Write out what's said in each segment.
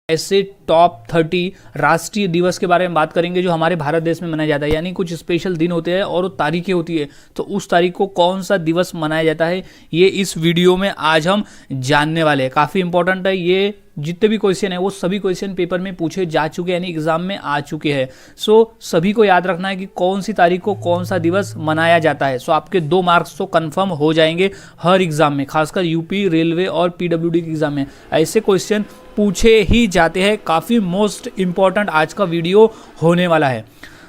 ऐसे टॉप 30 राष्ट्रीय दिवस के बारे में बात करेंगे जो हमारे भारत देश में मनाया जाता है। यानी कुछ स्पेशल दिन होते हैं और वो तारीखें होती है, तो उस तारीख को कौन सा दिवस मनाया जाता है ये इस वीडियो में आज हम जानने वाले हैं। काफ़ी इंपॉर्टेंट है ये। जितने भी क्वेश्चन है वो सभी क्वेश्चन पेपर में पूछे जा चुके हैं, यानी एग्जाम में आ चुके हैं। सो सभी को याद रखना है कि कौन सी तारीख को कौन सा दिवस मनाया जाता है। सो आपके 2 मार्क्स तो कंफर्म हो जाएंगे हर एग्जाम में, खासकर यूपी, रेलवे और पीडब्ल्यूडी के एग्जाम में ऐसे क्वेश्चन पूछे ही जाते हैं। काफ़ी मोस्ट इंपॉर्टेंट आज का वीडियो होने वाला है।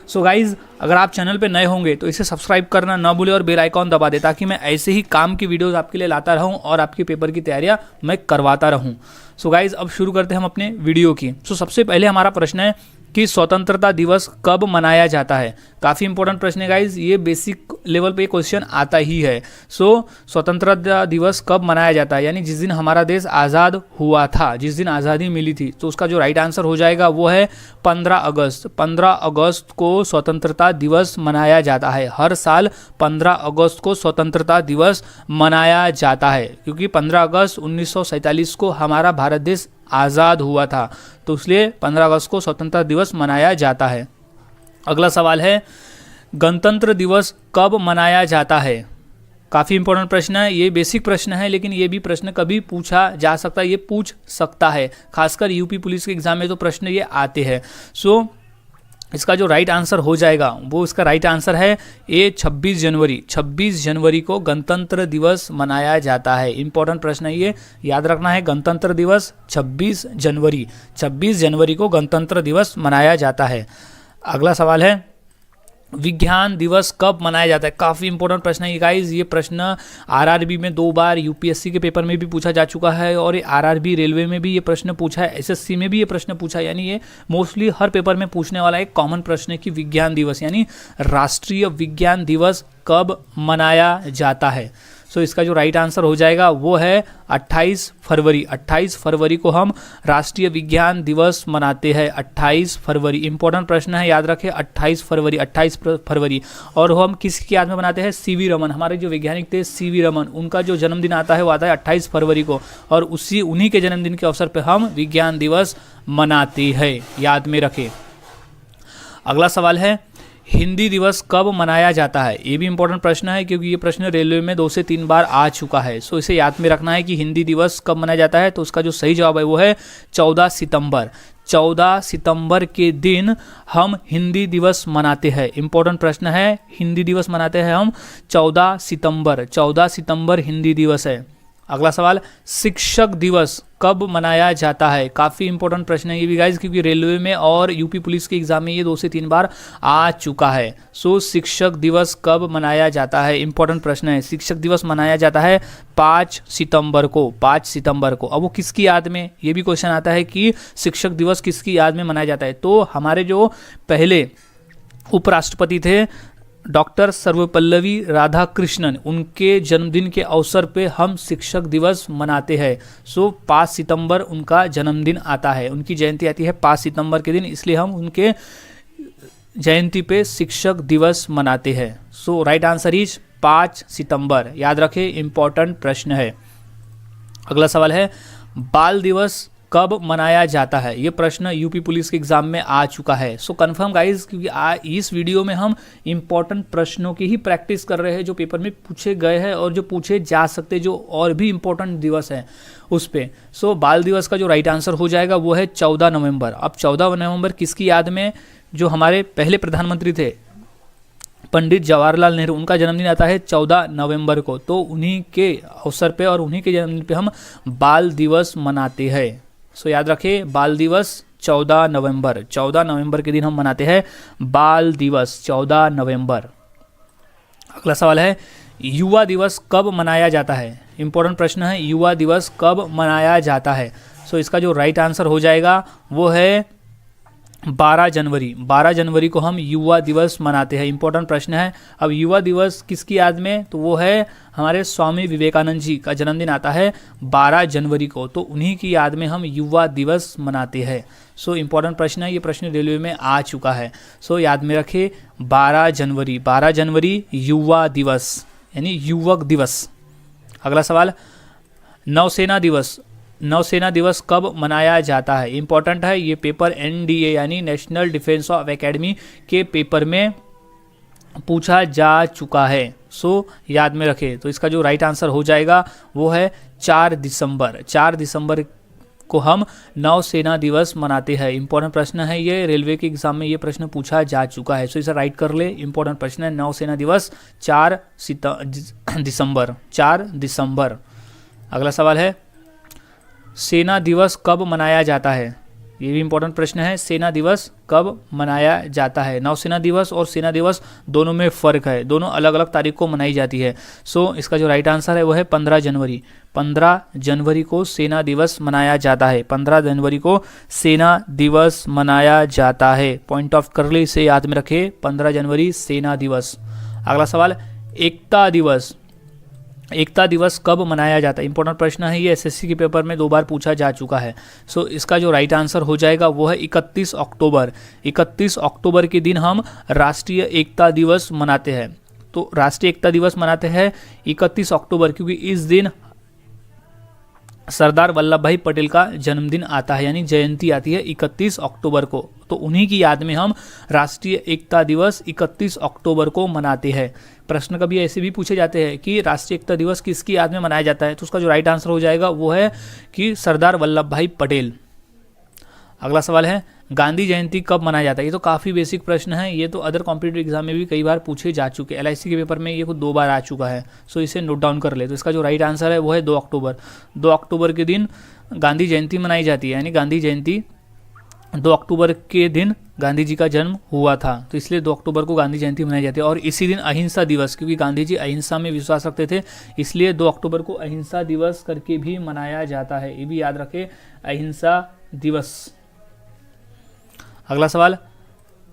सो गाइज़, अगर आप चैनल पे नए होंगे तो इसे सब्सक्राइब करना ना भूलें और बेल आइकॉन दबा दें, ताकि मैं ऐसे ही काम की वीडियोस आपके लिए लाता रहूं और आपके पेपर की तैयारियां मैं करवाता रहूं। सो गाइज़, अब शुरू करते हैं हम अपने वीडियो की। सो सबसे पहले हमारा प्रश्न है कि स्वतंत्रता दिवस कब मनाया जाता है। काफ़ी इंपॉर्टेंट प्रश्न है गाइज़, ये बेसिक लेवल पे क्वेश्चन आता ही है। सो स्वतंत्रता दिवस कब मनाया जाता है, यानी जिस दिन हमारा देश आज़ाद हुआ था, जिस दिन आज़ादी मिली थी, तो उसका जो राइट आंसर हो जाएगा वो है 15 अगस्त। 15 अगस्त को स्वतंत्रता दिवस मनाया जाता है। हर साल 15 अगस्त को स्वतंत्रता दिवस मनाया जाता है, क्योंकि 15 अगस्त 1947 को हमारा भारत देश आज़ाद हुआ था, तो इसलिए 15 अगस्त को स्वतंत्रता दिवस मनाया जाता है। अगला सवाल है, गणतंत्र दिवस कब मनाया जाता है। काफ़ी इंपॉर्टेंट प्रश्न है, ये बेसिक प्रश्न है, लेकिन ये भी प्रश्न कभी पूछा जा सकता है, ये पूछ सकता है। खासकर यूपी पुलिस के एग्जाम में तो प्रश्न ये आते हैं। सो इसका जो राइट आंसर हो जाएगा वो, इसका राइट आंसर है ये 26 जनवरी। 26 जनवरी को गणतंत्र दिवस मनाया जाता है। इंपॉर्टेंट प्रश्न है ये, याद रखना है। गणतंत्र दिवस 26 जनवरी, 26 जनवरी को गणतंत्र दिवस मनाया जाता है। अगला सवाल है, विज्ञान दिवस कब मनाया जाता है। काफ़ी इंपॉर्टेंट प्रश्न है ये गाइज। ये प्रश्न आरआरबी में 2 बार, यूपीएससी के पेपर में भी पूछा जा चुका है, और ये आरआरबी रेलवे में भी ये प्रश्न पूछा है, एसएससी में भी ये प्रश्न पूछा है। यानी ये मोस्टली हर पेपर में पूछने वाला एक कॉमन प्रश्न है कि विज्ञान दिवस यानी राष्ट्रीय विज्ञान दिवस कब मनाया जाता है। सो इसका जो राइट आंसर हो जाएगा वो है 28 फरवरी। 28 फरवरी को हम राष्ट्रीय विज्ञान दिवस मनाते हैं। 28 फरवरी इंपॉर्टेंट प्रश्न है, याद रखें। 28 फरवरी, 28 फरवरी। और हम किसकी याद में मनाते हैं? सीवी रमन। हमारे जो वैज्ञानिक थे सीवी रमन, उनका जो जन्मदिन आता है वो आता है 28 फरवरी को, और उन्हीं के जन्मदिन के अवसर पर हम विज्ञान दिवस मनाते हैं, याद में रखें। अगला सवाल है, हिंदी दिवस कब मनाया जाता है। ये भी इंपॉर्टेंट प्रश्न है, क्योंकि ये प्रश्न रेलवे में 2 से 3 बार आ चुका है। सो इसे याद में रखना है कि हिंदी दिवस कब मनाया जाता है। तो उसका जो सही जवाब है वो है 14 सितंबर। 14 सितंबर के दिन हम हिंदी दिवस मनाते हैं। इंपॉर्टेंट प्रश्न है, हिंदी दिवस मनाते हैं हम 14 सितंबर। 14 सितंबर हिंदी दिवस है। अगला सवाल, शिक्षक दिवस कब मनाया जाता है। काफ़ी इंपॉर्टेंट प्रश्न है ये भी गाइज, क्योंकि रेलवे में और यूपी पुलिस के एग्जाम में ये 2 से 3 बार आ चुका है। सो शिक्षक दिवस कब मनाया जाता है, इंपॉर्टेंट प्रश्न है। शिक्षक दिवस मनाया जाता है 5 सितंबर को। 5 सितंबर को। अब वो किसकी याद में, ये भी क्वेश्चन आता है कि शिक्षक दिवस किसकी याद में मनाया जाता है। तो हमारे जो पहले उपराष्ट्रपति थे डॉक्टर सर्वपल्लवी राधाकृष्णन, उनके जन्मदिन के अवसर पे हम शिक्षक दिवस मनाते हैं। सो 5 सितंबर उनका जन्मदिन आता है, उनकी जयंती आती है 5 सितंबर के दिन, इसलिए हम उनके जयंती पे शिक्षक दिवस मनाते हैं। सो राइट आंसर इज 5 सितंबर, याद रखें। इंपॉर्टेंट प्रश्न है। अगला सवाल है, बाल दिवस कब मनाया जाता है। ये प्रश्न यूपी पुलिस के एग्जाम में आ चुका है। सो कंफर्म गाइज, क्योंकि इस वीडियो में हम इंपॉर्टेंट प्रश्नों की ही प्रैक्टिस कर रहे हैं जो पेपर में पूछे गए हैं और जो पूछे जा सकते, जो और भी इंपॉर्टेंट दिवस हैं उस पे। सो बाल दिवस का जो राइट आंसर हो जाएगा वो है 14 नवंबर। अब 14 नवंबर किसकी याद में, जो हमारे पहले प्रधानमंत्री थे पंडित जवाहरलाल नेहरू, उनका जन्मदिन आता है 14 नवंबर को। तो उन्हीं के अवसर पे और उन्हीं के जन्मदिन पे हम बाल दिवस मनाते हैं। सो याद रखें, बाल दिवस 14 नवंबर। 14 नवंबर के दिन हम मनाते हैं बाल दिवस, 14 नवंबर। अगला सवाल है, युवा दिवस कब मनाया जाता है। इंपॉर्टेंट प्रश्न है, युवा दिवस कब मनाया जाता है। सो इसका जो राइट आंसर हो जाएगा वो है 12 जनवरी। 12 जनवरी को हम युवा दिवस मनाते हैं। इंपॉर्टेंट प्रश्न है। अब युवा दिवस किसकी याद में, तो वो है हमारे स्वामी विवेकानंद जी का जन्मदिन आता है 12 जनवरी को, तो उन्हीं की याद में हम युवा दिवस मनाते हैं। सो इंपॉर्टेंट प्रश्न है, ये प्रश्न रेलवे में आ चुका है। सो याद में रखें 12 जनवरी। 12 जनवरी युवा दिवस यानी युवक दिवस। अगला सवाल, नौसेना दिवस नौसेना दिवस कब मनाया जाता है? इंपॉर्टेंट है ये पेपर, NDA यानी नेशनल डिफेंस ऑफ एकेडमी के पेपर में पूछा जा चुका है। सो याद में रखें। तो इसका जो राइट आंसर हो जाएगा वो है 4 दिसंबर। 4 दिसंबर को हम नौसेना दिवस मनाते हैं। इंपॉर्टेंट प्रश्न है ये, रेलवे के एग्जाम में ये प्रश्न पूछा जा चुका है। सो इसे राइट कर ले। इंपॉर्टेंट प्रश्न है, नौसेना दिवस 4 दिसंबर। 4 दिसंबर। अगला सवाल है, सेना दिवस कब मनाया जाता है? ये भी इंपॉर्टेंट प्रश्न है, सेना दिवस कब मनाया जाता है? नौसेना दिवस और सेना दिवस दोनों में फ़र्क है, दोनों अलग अलग तारीख को मनाई जाती है। सो इसका जो राइट आंसर है वो है 15 जनवरी। 15 जनवरी को सेना दिवस मनाया जाता है। 15 जनवरी को सेना दिवस मनाया जाता है। पॉइंट ऑफ कर ले, इसे याद में रखे, 15 जनवरी सेना दिवस। अगला सवाल, एकता दिवस। एकता दिवस कब मनाया जाता है? इंपॉर्टेंट प्रश्न है ये, SSC के पेपर में 2 बार पूछा जा चुका है। सो इसका जो राइट आंसर हो जाएगा वो है 31 अक्टूबर। 31 अक्टूबर के दिन हम राष्ट्रीय एकता दिवस मनाते हैं। तो राष्ट्रीय एकता दिवस मनाते हैं 31 अक्टूबर, क्योंकि इस दिन सरदार वल्लभ भाई पटेल का जन्मदिन आता है, यानी जयंती आती है 31 अक्टूबर को। तो उन्हीं की याद में हम राष्ट्रीय एकता दिवस 31 अक्टूबर को मनाते हैं। प्रश्न कभी ऐसे भी पूछे जाते हैं कि राष्ट्रीय एकता दिवस किसकी याद में मनाया जाता है, तो उसका जो राइट आंसर हो जाएगा वो है कि सरदार वल्लभ भाई पटेल। अगला सवाल है, गांधी जयंती कब मनाया जाता है? ये तो काफ़ी बेसिक प्रश्न है, ये तो अदर कॉम्पिटिटिव एग्जाम में भी कई बार पूछे जा चुके हैं। LIC के पेपर में ये खुद 2 बार आ चुका है। सो इसे नोट डाउन कर ले। तो इसका जो राइट आंसर है वो है 2 अक्टूबर। 2 अक्टूबर के दिन गांधी जयंती मनाई जाती है, यानी गांधी जयंती 2 अक्टूबर के दिन गांधी जी का जन्म हुआ था, तो इसलिए 2 अक्टूबर को गांधी जयंती मनाई जाती है। और इसी दिन अहिंसा दिवस, क्योंकि गांधी जी अहिंसा में विश्वास रखते थे, इसलिए 2 अक्टूबर को अहिंसा दिवस करके भी मनाया जाता है। ये भी याद रखें, अहिंसा दिवस। अगला सवाल,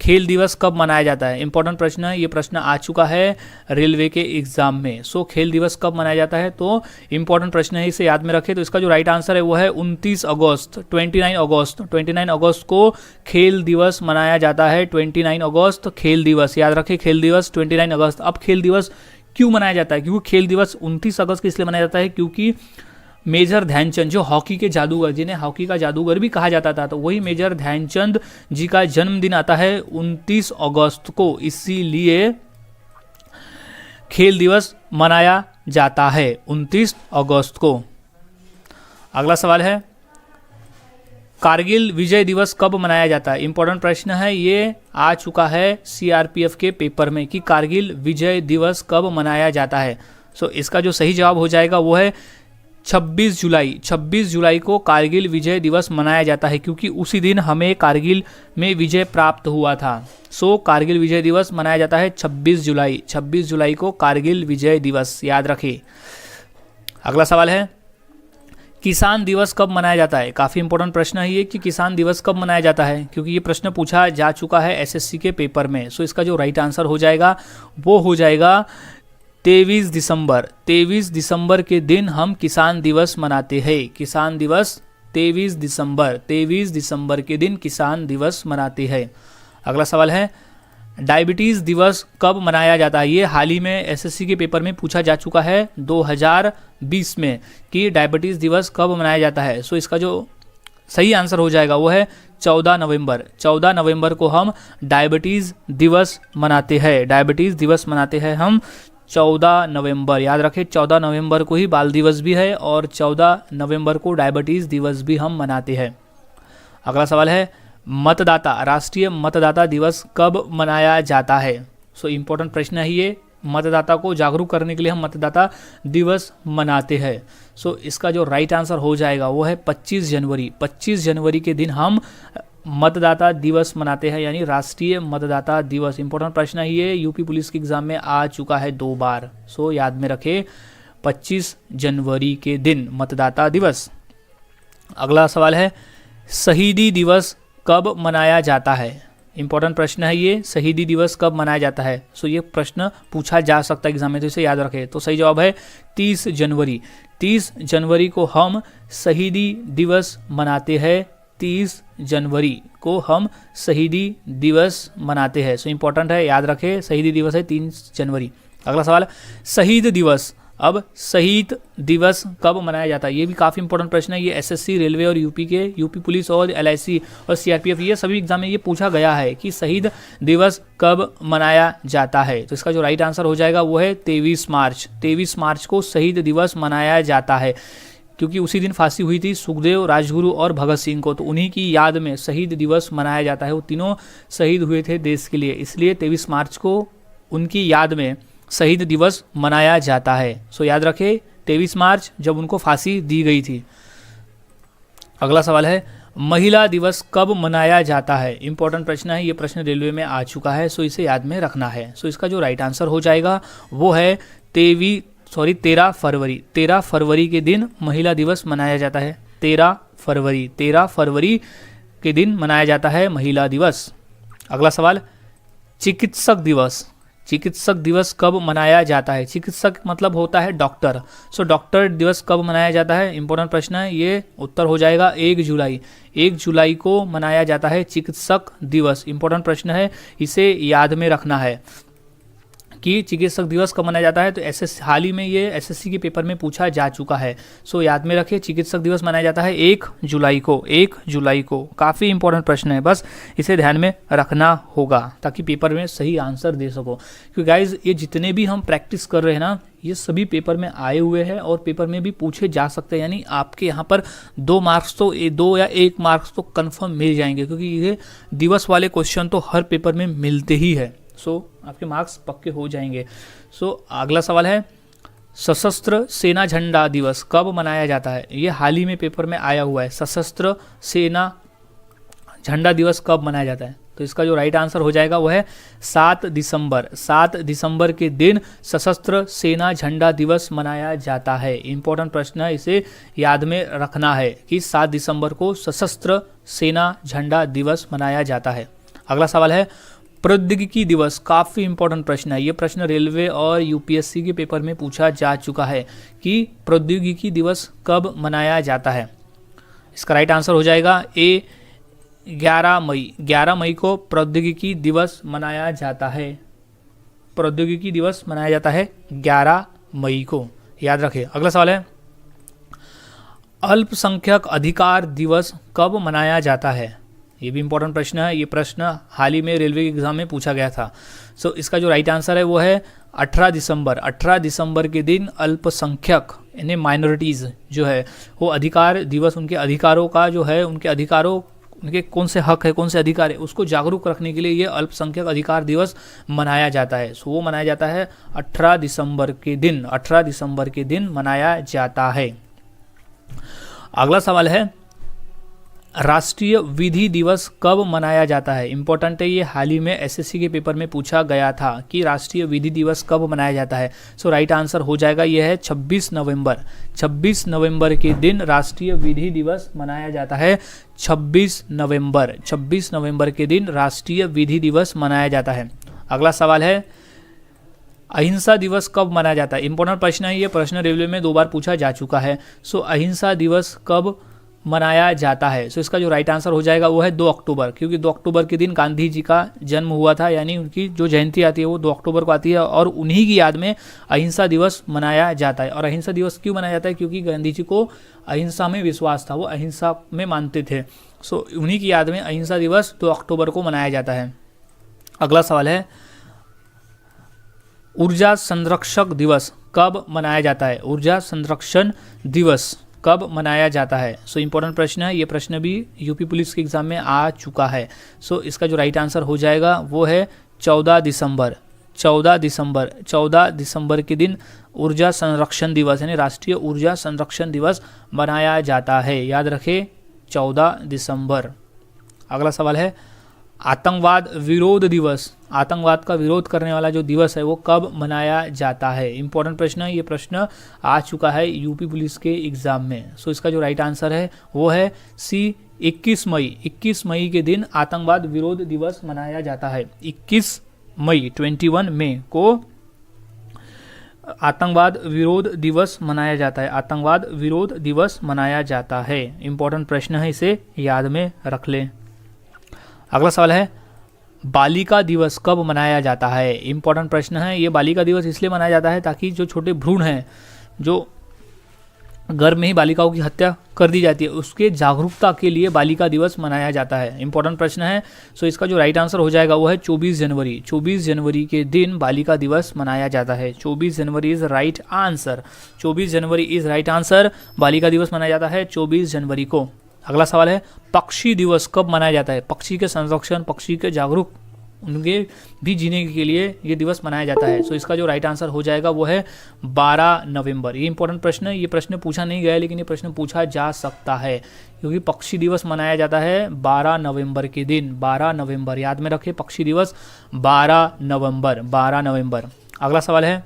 खेल दिवस कब मनाया जाता है? इंपॉर्टेंट प्रश्न है, ये प्रश्न आ चुका है रेलवे के एग्जाम में। सो खेल दिवस कब मनाया जाता है? तो इंपॉर्टेंट प्रश्न है, इसे याद में रखें। तो इसका जो राइट आंसर है वो है 29 अगस्त। 29 अगस्त। 29 अगस्त को खेल दिवस मनाया जाता है। 29 अगस्त खेल दिवस, याद रखें, खेल दिवस 29 अगस्त। अब खेल दिवस क्यों मनाया जाता है? क्योंकि खेल दिवस 29 अगस्त को इसलिए मनाया जाता है क्योंकि मेजर ध्यानचंद, जो हॉकी के जादूगर, जिन्हें हॉकी का जादूगर भी कहा जाता था, तो वही मेजर ध्यानचंद जी का जन्मदिन आता है 29 अगस्त को, इसीलिए खेल दिवस मनाया जाता है 29 अगस्त को। अगला सवाल है, कारगिल विजय दिवस कब मनाया जाता है? इंपॉर्टेंट प्रश्न है, ये आ चुका है CRPF के पेपर में कि कारगिल विजय दिवस कब मनाया जाता है। सो इसका जो सही जवाब हो जाएगा वो है 26 जुलाई। 26 जुलाई को कारगिल विजय दिवस मनाया जाता है, क्योंकि उसी दिन हमें कारगिल में विजय प्राप्त हुआ था। सो कारगिल विजय दिवस मनाया जाता है 26 जुलाई। 26 जुलाई को कारगिल विजय दिवस, याद रखिए। अगला सवाल है, किसान दिवस कब मनाया जाता है? काफ़ी इंपॉर्टेंट प्रश्न है ये कि किसान दिवस कब मनाया जाता है, क्योंकि ये प्रश्न पूछा जा चुका है SSC के पेपर में। सो इसका जो राइट आंसर हो जाएगा वो हो जाएगा 23 दिसंबर। 23 दिसंबर के दिन हम किसान दिवस मनाते हैं। किसान दिवस 23 दिसंबर। 23 दिसंबर के दिन किसान दिवस मनाते हैं। अगला सवाल है, डायबिटीज़ दिवस कब मनाया जाता है? ये हाल ही में SSC के पेपर में पूछा जा चुका है 2020 में कि डायबिटीज़ दिवस कब मनाया जाता है। सो इसका जो सही आंसर हो जाएगा वो है 14 नवंबर। 14 नवंबर को हम डायबिटीज़ दिवस मनाते हैं। डायबिटीज़ दिवस मनाते हैं हम 14 नवंबर, याद रखें। 14 नवंबर को ही बाल दिवस भी है और 14 नवंबर को डायबिटीज़ दिवस भी हम मनाते हैं। अगला सवाल है, मतदाता, राष्ट्रीय मतदाता दिवस कब मनाया जाता है? सो इम्पोर्टेंट प्रश्न है ये, मतदाता को जागरूक करने के लिए हम मतदाता दिवस मनाते हैं। सो इसका जो राइट आंसर हो जाएगा वो है 25 जनवरी। 25 जनवरी के दिन हम मतदाता दिवस मनाते हैं, यानी राष्ट्रीय मतदाता दिवस। इंपॉर्टेंट प्रश्न है ये, यूपी पुलिस के एग्जाम में आ चुका है 2 बार। सो याद में रखें, 25 जनवरी के दिन मतदाता दिवस। अगला सवाल है, शहीदी दिवस कब मनाया जाता है? इंपॉर्टेंट प्रश्न है ये, शहीदी दिवस कब मनाया जाता है? सो ये प्रश्न पूछा जा सकता है एग्जाम में, तो इसे याद रखें। तो सही जवाब है 30 जनवरी। 30 जनवरी को हम शहीदी दिवस मनाते हैं। 30 जनवरी को हम शहीदी दिवस मनाते हैं। सो इम्पोर्टेंट है, याद रखें, शहीदी दिवस है 3 जनवरी। अगला सवाल, शहीद दिवस अब शहीद दिवस कब मनाया जाता है, ये भी काफ़ी इंपॉर्टेंट प्रश्न है। ये एसएससी, रेलवे और यूपी पुलिस और एलआईसी और सीआरपीएफ, ये सभी एग्जाम में ये पूछा गया है कि शहीद दिवस कब मनाया जाता है। तो इसका जो राइट आंसर हो जाएगा वो है 23 मार्च। 23 मार्च को शहीद दिवस मनाया जाता है, क्योंकि उसी दिन फांसी हुई थी सुखदेव, राजगुरु और भगत सिंह को, तो उन्हीं की याद में शहीद दिवस मनाया जाता है। वो तीनों शहीद हुए थे देश के लिए, इसलिए 23 मार्च को उनकी याद में शहीद दिवस मनाया जाता है। सो याद रखें 23 मार्च जब उनको फांसी दी गई थी। अगला सवाल है महिला दिवस कब मनाया जाता है। इंपॉर्टेंट प्रश्न है, ये प्रश्न रेलवे में आ चुका है, सो इसे याद में रखना है। सो इसका जो राइट आंसर हो जाएगा वो है 13 फरवरी। 13 फरवरी के दिन महिला दिवस मनाया जाता है। 13 फरवरी के दिन मनाया जाता है महिला दिवस। अगला सवाल चिकित्सक दिवस। चिकित्सक दिवस कब मनाया जाता है। चिकित्सक मतलब होता है डॉक्टर। सो डॉक्टर दिवस कब मनाया जाता है, इंपॉर्टेंट प्रश्न है। ये उत्तर हो जाएगा 1 जुलाई। 1 जुलाई को मनाया जाता है चिकित्सक दिवस। इंपॉर्टेंट प्रश्न है, इसे याद में रखना है कि चिकित्सक दिवस कब मनाया जाता है। तो हाल ही में ये एसएससी के पेपर में पूछा जा चुका है। सो याद में रखिए चिकित्सक दिवस मनाया जाता है 1 जुलाई को। 1 जुलाई को काफ़ी इंपॉर्टेंट प्रश्न है, बस इसे ध्यान में रखना होगा ताकि पेपर में सही आंसर दे सको। क्योंकि गाइज ये जितने भी हम प्रैक्टिस कर रहे हैं ना, ये सभी पेपर में आए हुए हैं और पेपर में भी पूछे जा सकते हैं। यानी आपके यहाँ पर 2 मार्क्स तो 2 या 1 मार्क्स तो कन्फर्म मिल जाएंगे, क्योंकि ये दिवस वाले क्वेश्चन तो हर पेपर में मिलते ही है। सो आपके मार्क्स पक्के हो जाएंगे। सो अगला सवाल है सशस्त्र सेना झंडा दिवस कब मनाया जाता है। ये हाल ही में पेपर में आया हुआ है। सशस्त्र सेना झंडा दिवस कब मनाया जाता है, तो इसका जो राइट आंसर हो जाएगा वो है 7 दिसंबर। 7 दिसंबर के दिन सशस्त्र सेना झंडा दिवस मनाया जाता है। इंपॉर्टेंट प्रश्न है, इसे याद में रखना है कि 7 दिसंबर को सशस्त्र सेना झंडा दिवस मनाया जाता है। अगला सवाल है प्रौद्योगिकी दिवस। काफ़ी इंपॉर्टेंट प्रश्न है। ये प्रश्न रेलवे और यूपीएससी के पेपर में पूछा जा चुका है कि प्रौद्योगिकी दिवस कब मनाया जाता है। इसका राइट आंसर हो जाएगा ए 11 मई। 11 मई को प्रौद्योगिकी दिवस मनाया जाता है। प्रौद्योगिकी दिवस मनाया जाता है 11 मई को, याद रखें। अगला सवाल है अल्पसंख्यक अधिकार दिवस कब मनाया जाता है। ये भी इंपॉर्टेंट प्रश्न है। ये प्रश्न हाल ही में रेलवे के एग्जाम में पूछा गया था। सो इसका जो राइट आंसर है वो है 18 दिसंबर। 18 दिसंबर के दिन अल्पसंख्यक यानी माइनॉरिटीज़ जो है वो अधिकार दिवस, उनके अधिकारों का जो है, उनके अधिकारों, उनके कौन से हक है, कौन से अधिकार है, उसको जागरूक रखने के लिए ये अल्पसंख्यक अधिकार दिवस मनाया जाता है। सो वो मनाया जाता है 18 दिसंबर के दिन। 18 दिसंबर के दिन मनाया जाता है। अगला सवाल है राष्ट्रीय विधि दिवस कब मनाया जाता है। इंपॉर्टेंट है, ये हाल ही में एसएससी के पेपर में पूछा गया था कि राष्ट्रीय विधि दिवस कब मनाया जाता है। सो राइट आंसर हो जाएगा ये है 26 नवंबर। 26 नवंबर के दिन राष्ट्रीय विधि दिवस मनाया जाता है। 26 नवंबर के दिन राष्ट्रीय विधि दिवस मनाया जाता है। अगला सवाल है अहिंसा दिवस कब मनाया जाता है। इंपॉर्टेंट प्रश्न है, ये प्रश्न रेलवे में 2 बार पूछा जा चुका है। सो अहिंसा दिवस कब मनाया जाता है। सो इसका जो राइट आंसर हो जाएगा वो है 2 अक्टूबर, क्योंकि 2 अक्टूबर के दिन गांधी जी का जन्म हुआ था, यानी उनकी जो जयंती आती है वो 2 अक्टूबर को आती है और उन्हीं की याद में अहिंसा दिवस मनाया जाता है। और अहिंसा दिवस क्यों मनाया जाता है, क्योंकि गांधी जी को अहिंसा में विश्वास था, वो अहिंसा में मानते थे। सो उन्हीं की याद में अहिंसा दिवस 2 अक्टूबर को मनाया जाता है। अगला सवाल है ऊर्जा संरक्षक दिवस कब मनाया जाता है। ऊर्जा संरक्षण दिवस कब मनाया जाता है। सो इंपॉर्टेंट प्रश्न है, ये प्रश्न भी यूपी पुलिस के एग्जाम में आ चुका है। सो इसका जो राइट आंसर हो जाएगा वो है 14 दिसंबर। 14 दिसंबर के दिन ऊर्जा संरक्षण दिवस यानी राष्ट्रीय ऊर्जा संरक्षण दिवस मनाया जाता है। याद रखें 14 दिसंबर। अगला सवाल है आतंकवाद विरोध दिवस। आतंकवाद का विरोध करने वाला जो दिवस है वो कब मनाया जाता है। इंपॉर्टेंट प्रश्न है, ये प्रश्न आ चुका है यूपी पुलिस के एग्जाम में। सो इसका जो राइट आंसर है वो है सी 21 मई। 21 मई के दिन आतंकवाद विरोध दिवस मनाया जाता है। 21 मई 21 मई को आतंकवाद विरोध दिवस मनाया जाता है। आतंकवाद विरोध दिवस मनाया जाता है। इंपॉर्टेंट प्रश्न है, इसे याद में रख लें। अगला सवाल है बालिका दिवस कब मनाया जाता है? इंपॉर्टेंट प्रश्न है ये। बालिका दिवस इसलिए मनाया जाता है ताकि जो छोटे भ्रूण हैं, जो गर्भ में ही बालिकाओं की हत्या कर दी जाती है, उसके जागरूकता के लिए बालिका दिवस मनाया जाता है। इंपॉर्टेंट प्रश्न है। सो इसका जो राइट आंसर हो जाएगा वो है 24 जनवरी। 24 जनवरी के दिन बालिका दिवस मनाया जाता है। 24 जनवरी is right answer. 24 January is right answer. बालिका दिवस मनाया जाता है 24 जनवरी को। अगला सवाल है, पक्षी दिवस कब मनाया जाता है? पक्षी के संरक्षण, पक्षी के जागरूक, उनके भी जीने के लिए ये दिवस मनाया जाता है। सो इसका जो राइट आंसर हो जाएगा वो है 12 नवंबर। ये इंपॉर्टेंट प्रश्न है। ये प्रश्न पूछा नहीं गया लेकिन ये प्रश्न पूछा जा सकता है क्योंकि पक्षी दिवस मनाया जाता है 12 नवंबर के दिन। 12 नवंबर याद में रखें, पक्षी दिवस 12 नवंबर। 12 नवंबर। अगला सवाल है,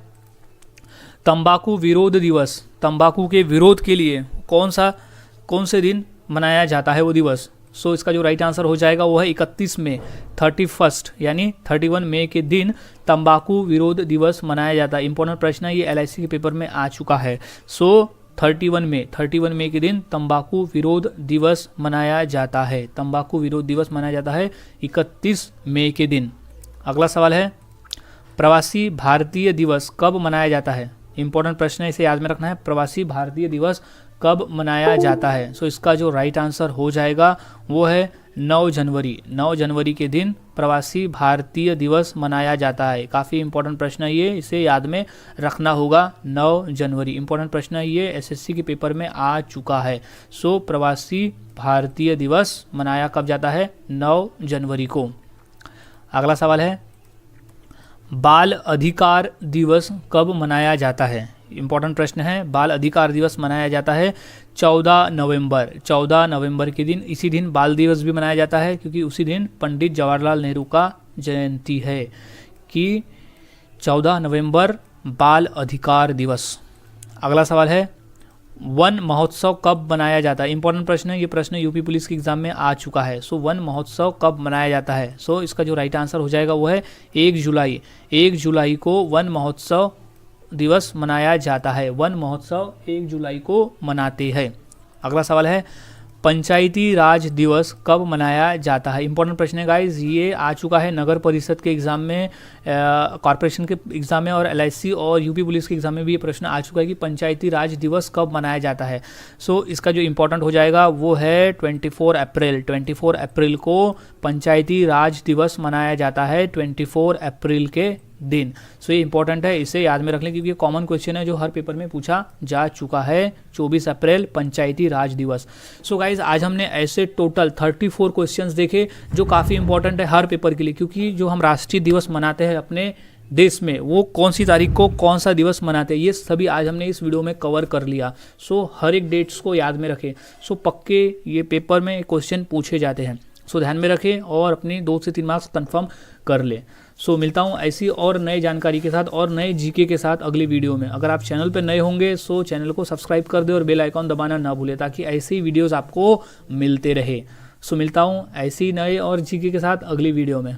तंबाकू विरोध दिवस, तंबाकू के विरोध के लिए कौन से दिन मनाया जाता है वो दिवस? सो इसका जो राइट आंसर हो जाएगा वो है 31 मई, 31 यानी 31 मई के दिन तंबाकू विरोध दिवस मनाया जाता है। इंपॉर्टेंट प्रश्न है, ये LIC के पेपर में आ चुका है। सो 31 मई के दिन तंबाकू विरोध दिवस मनाया जाता है। तंबाकू विरोध दिवस मनाया जाता है 31 मई के दिन। अगला सवाल है, प्रवासी भारतीय दिवस कब मनाया जाता है? इंपॉर्टेंट प्रश्न है, इसे याद में रखना है। प्रवासी भारतीय दिवस कब मनाया जाता है? सो इसका जो राइट आंसर हो जाएगा वो है 9 जनवरी। 9 जनवरी के दिन प्रवासी भारतीय दिवस मनाया जाता है। काफ़ी इंपॉर्टेंट प्रश्न है ये, इसे याद में रखना होगा। 9 जनवरी इंपॉर्टेंट प्रश्न है ये, SSC के पेपर में आ चुका है। सो प्रवासी भारतीय दिवस मनाया कब जाता है? 9 जनवरी को। अगला सवाल है, बाल अधिकार दिवस कब मनाया जाता है? इंपॉर्टेंट प्रश्न है। बाल अधिकार दिवस मनाया जाता है 14 नवंबर। 14 नवंबर के दिन, इसी दिन बाल दिवस भी मनाया जाता है क्योंकि उसी दिन पंडित जवाहरलाल नेहरू का जयंती है। कि 14 नवंबर बाल अधिकार दिवस। अगला सवाल है, वन महोत्सव कब मनाया जाता है? इंपॉर्टेंट प्रश्न है, ये प्रश्न यूपी पुलिस के एग्जाम में आ चुका है। सो वन महोत्सव कब मनाया जाता है? सो इसका जो राइट आंसर हो जाएगा वो है 1 जुलाई। 1 जुलाई को वन महोत्सव दिवस मनाया जाता है। वन महोत्सव 1 जुलाई को मनाते हैं। अगला सवाल है, पंचायती राज दिवस कब मनाया जाता है? इंपॉर्टेंट प्रश्न है गाइज, ये आ चुका है नगर परिषद के एग्जाम में, कॉर्पोरेशन के एग्जाम में और LIC और यूपी पुलिस के एग्जाम में भी ये प्रश्न आ चुका है कि पंचायती राज दिवस कब मनाया जाता है। सो इसका जो इंपॉर्टेंट हो जाएगा वो है 24 अप्रैल। 24 अप्रैल को पंचायती राज दिवस मनाया जाता है, 24 अप्रैल के दिन। सो ये इंपॉर्टेंट है, इसे याद में रख लें क्योंकि ये कॉमन क्वेश्चन है जो हर पेपर में पूछा जा चुका है। 24 अप्रैल पंचायती राज दिवस। सो गाइज आज हमने ऐसे टोटल 34 क्वेश्चंस देखे जो काफ़ी इंपॉर्टेंट है हर पेपर के लिए, क्योंकि जो हम राष्ट्रीय दिवस मनाते हैं अपने देश में वो कौन सी तारीख को कौन सा दिवस मनाते हैं, ये सभी आज हमने इस वीडियो में कवर कर लिया। सो हर एक डेट्स को याद में रखें। सो पक्के ये पेपर में क्वेश्चन पूछे जाते हैं। सो ध्यान में रखें और अपनी 2 से 3 मार्क्स कंफर्म कर ले। सो मिलता हूँ ऐसी और नई जानकारी के साथ और नए GK के साथ अगले वीडियो में। अगर आप चैनल पर नए होंगे सो चैनल को सब्सक्राइब कर दे और बेल आइकॉन दबाना ना भूलें ताकि ऐसे ही वीडियोस आपको मिलते रहे। सो मिलता हूँ ऐसी नए और GK के साथ अगली वीडियो में।